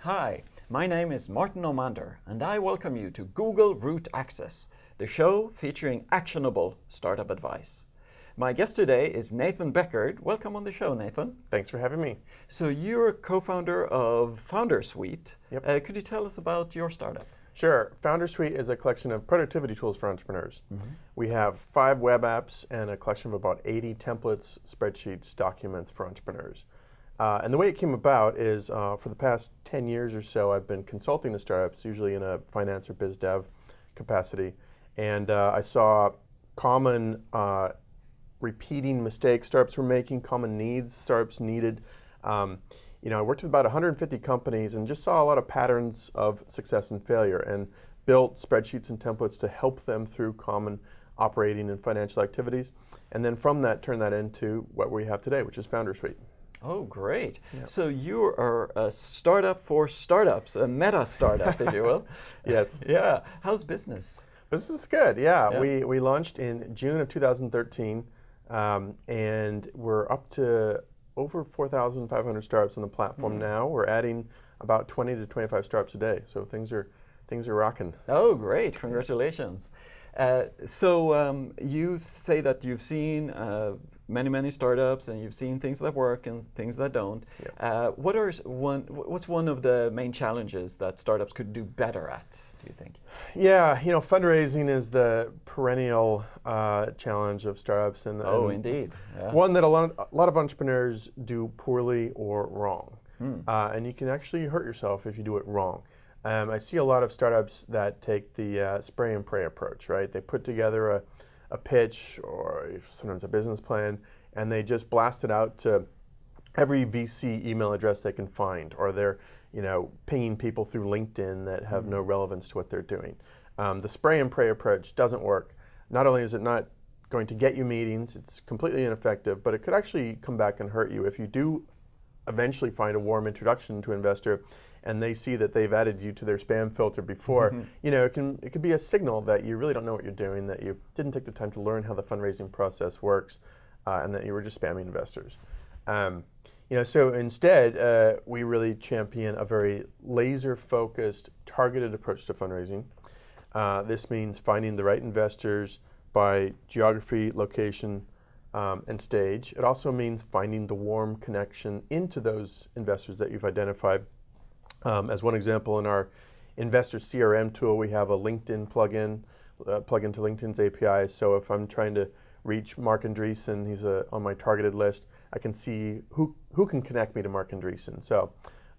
Hi, my name is Martin Omander, and I welcome you to Google Root Access, the show featuring actionable startup advice. My guest today is Nathan Beckord. Welcome on the show, Nathan. Thanks for having me. So you're a co-founder of Foundersuite. Yep. Could you tell us about your startup? Sure. Foundersuite is a collection of productivity tools for entrepreneurs. We have 5 web apps and a collection of about 80 templates, spreadsheets, documents for entrepreneurs. And the way it came about is for the past 10 years or so, I've been consulting to startups, usually in a finance or biz dev capacity. And I saw common repeating mistakes startups were making, common needs startups needed. I worked with about 150 companies and just saw a lot of patterns of success and failure and built spreadsheets and templates to help them through common operating and financial activities. And then from that, turn that into what we have today, which is Foundersuite. Oh, great. Yep. So you are a startup for startups, a meta startup, if you will. Yes. Yeah. How's business? Business is good, yeah. Yeah. We launched in June of 2013, and we're up to over 4,500 startups on the platform now. We're adding about 20 to 25 startups a day, so things are rocking. Oh, great. Congratulations. So you say that you've seen many startups and you've seen things that work and things that don't. Yep. What's one of the main challenges that startups could do better at, do you think? Yeah, fundraising is the perennial challenge of startups. And Indeed. Yeah. One that a lot of entrepreneurs do poorly or wrong. And you can actually hurt yourself if you do it wrong. I see a lot of startups that take the spray and pray approach, right? They put together a pitch or sometimes a business plan, and they just blast it out to every VC email address they can find, or they're pinging people through LinkedIn that have no relevance to what they're doing. The spray and pray approach doesn't work. Not only is it not going to get you meetings, it's completely ineffective, but it could actually come back and hurt you if you do eventually find a warm introduction to an investor and they see that they've added you to their spam filter before. It could be a signal that you really don't know what you're doing, that you didn't take the time to learn how the fundraising process works, and that you were just spamming investors. So instead, we really champion a very laser-focused, targeted approach to fundraising. This means finding the right investors by geography, location, and stage. It also means finding the warm connection into those investors that you've identified. As one example, in our investor CRM tool, we have a LinkedIn plugin to LinkedIn's API. So if I'm trying to reach Mark Andreessen, he's on my targeted list, I can see who can connect me to Mark Andreessen. So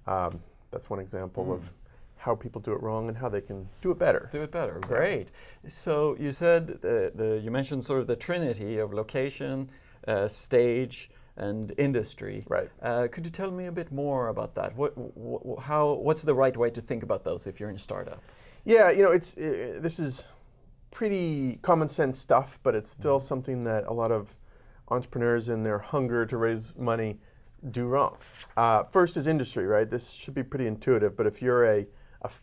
that's one example of how people do it wrong and how they can do it better. Do it better, great. So you said, you mentioned sort of the trinity of location, stage, and industry. Right. Could you tell me a bit more about that? What's the right way to think about those if you're in a startup? Yeah, this is pretty common sense stuff, but it's still something that a lot of entrepreneurs in their hunger to raise money do wrong. First is industry, right? This should be pretty intuitive, but if you're a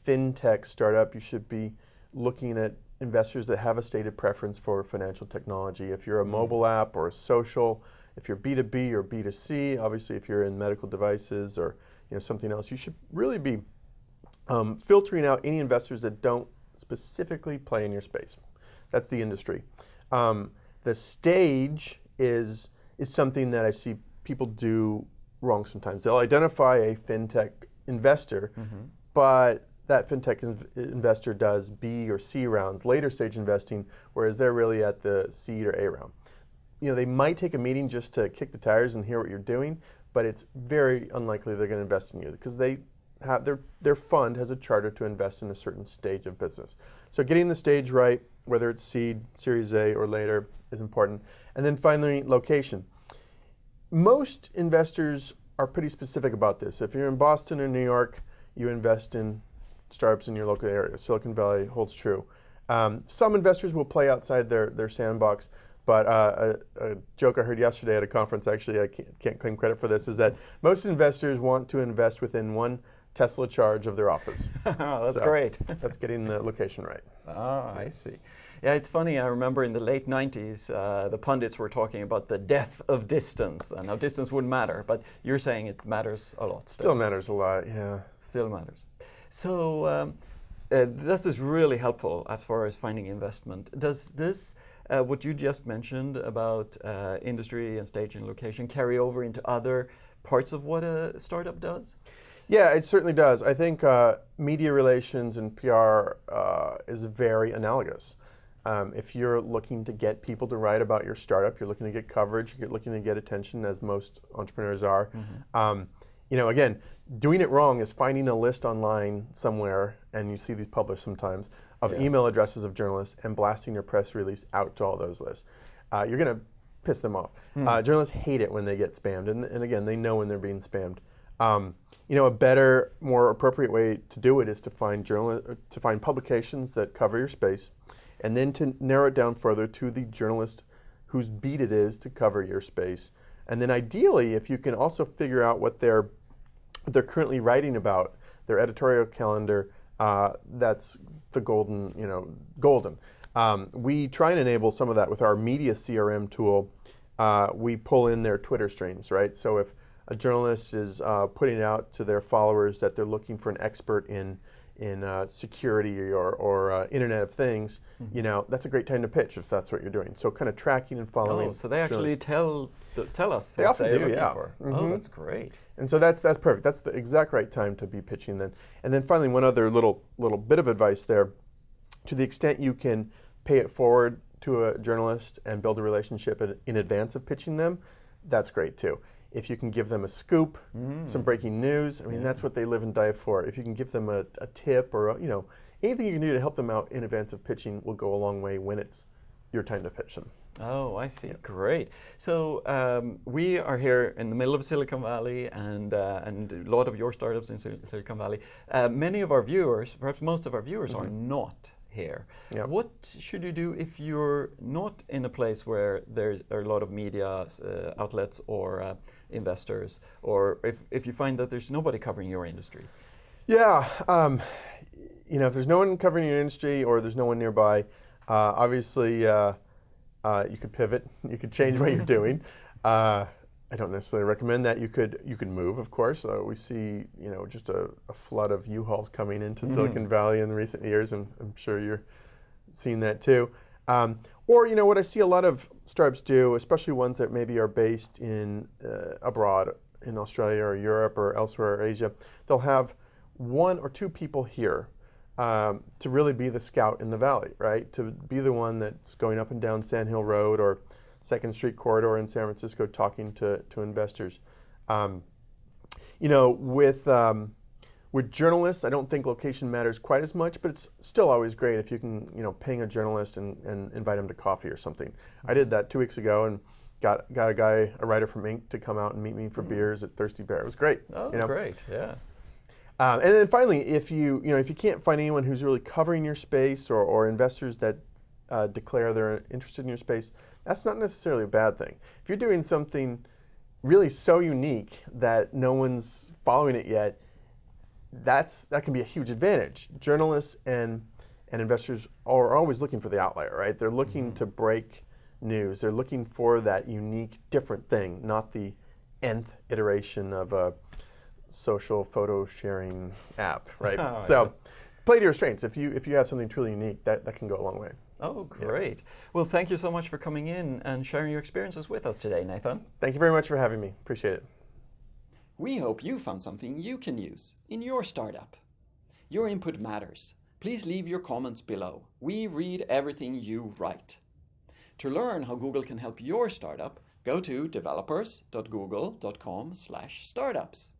fintech startup, you should be looking at investors that have a stated preference for financial technology. If you're a mobile app or a social, if you're B2B or B2C, obviously if you're in medical devices or something else, you should really be filtering out any investors that don't specifically play in your space. That's the industry. The stage is something that I see people do wrong sometimes. They'll identify a fintech investor, but that fintech investor does B or C rounds, later stage investing, whereas they're really at the seed or A round. They might take a meeting just to kick the tires and hear what you're doing, but it's very unlikely they're going to invest in you because they have their fund has a charter to invest in a certain stage of business. So getting the stage right, whether it's seed, Series A, or later, is important. And then finally, location. Most investors are pretty specific about this. If you're in Boston or New York, you invest in startups in your local area. Silicon Valley holds true. Some investors will play outside their sandbox. But a joke I heard yesterday at a conference, actually I can't claim credit for this, is that most investors want to invest within 1 Tesla charge of their office. That's great. That's getting the location right. Ah, I see. Yeah, it's funny. I remember in the late 90s, the pundits were talking about the death of distance. And now distance wouldn't matter, but you're saying it matters a lot. Still matters a lot, yeah. Still matters. So this is really helpful as far as finding investment. Does this, what you just mentioned about industry and stage and location, carry over into other parts of what a startup does? Yeah, it certainly does. I think media relations and PR is very analogous. If you're looking to get people to write about your startup, you're looking to get coverage, you're looking to get attention, as most entrepreneurs are. You know, again, doing it wrong is finding a list online somewhere, and you see these published sometimes, of email addresses of journalists and blasting your press release out to all those lists. You're going to piss them off. Journalists hate it when they get spammed, and again, they know when they're being spammed. You know, a better, more appropriate way to do it is to find publications that cover your space, and then to narrow it down further to the journalist whose beat it is to cover your space. And then ideally, if you can also figure out what they're currently writing about, their editorial calendar, that's the golden. We try and enable some of that with our media CRM tool. We pull in their Twitter streams, right? So if a journalist is putting out to their followers that they're looking for an expert in security or Internet of Things, you know, that's a great time to pitch if that's what you're doing. So kind of tracking and following. Oh, so they actually tell us they what often they're do, looking yeah. for. Oh, that's great. And so that's perfect. That's the exact right time to be pitching then. And then finally, one other little bit of advice there. To the extent you can pay it forward to a journalist and build a relationship in advance of pitching them, that's great too. If you can give them a scoop, some breaking news, I mean, that's what they live and die for. If you can give them a tip or you know, anything you can do to help them out in advance of pitching will go a long way when it's your time to pitch them. Oh, I see. Great. So we are here in the middle of Silicon Valley, and a lot of your startups in Silicon Valley. Many of our viewers, perhaps most of our viewers, are not here. Yep. What should you do if you're not in a place where there are a lot of media outlets or investors, or if you find that there's nobody covering your industry? Yeah, you know, if there's no one covering your industry or there's no one nearby, obviously you could pivot. You could change what you're doing. I don't necessarily recommend that. You could move, of course. We see, you know, just a flood of U-Hauls coming into Silicon Valley in recent years, and I'm sure you're seeing that too. Or, you know, what I see a lot of startups do, especially ones that maybe are based in abroad, in Australia or Europe or elsewhere, or Asia, they'll have one or two people here to really be the scout in the valley, right? To be the one that's going up and down Sand Hill Road or 2nd Street corridor in San Francisco talking to investors. You know, with journalists, I don't think location matters quite as much, but it's still always great if you can, you know, ping a journalist and invite him to coffee or something. I did that 2 weeks ago and got a writer from Inc. to come out and meet me for beers at Thirsty Bear. It was great. Oh, you know? Great, yeah. And then finally, if you can't find anyone who's really covering your space or investors that declare they're interested in your space, that's not necessarily a bad thing. If you're doing something really so unique that no one's following it yet, that can be a huge advantage. Journalists and investors are always looking for the outlier, right? They're looking to break news. They're looking for that unique, different thing, not the nth iteration of a social photo sharing app, right? Oh, so yes. Play to your strengths. If you have something truly unique, that can go a long way. Oh, great. Yeah. Well, thank you so much for coming in and sharing your experiences with us today, Nathan. Thank you very much for having me. Appreciate it. We hope you found something you can use in your startup. Your input matters. Please leave your comments below. We read everything you write. To learn how Google can help your startup, go to developers.google.com/startups.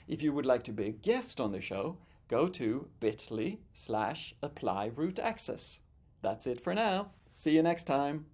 If you would like to be a guest on the show, go to bit.ly/apply root access. That's it for now. See you next time.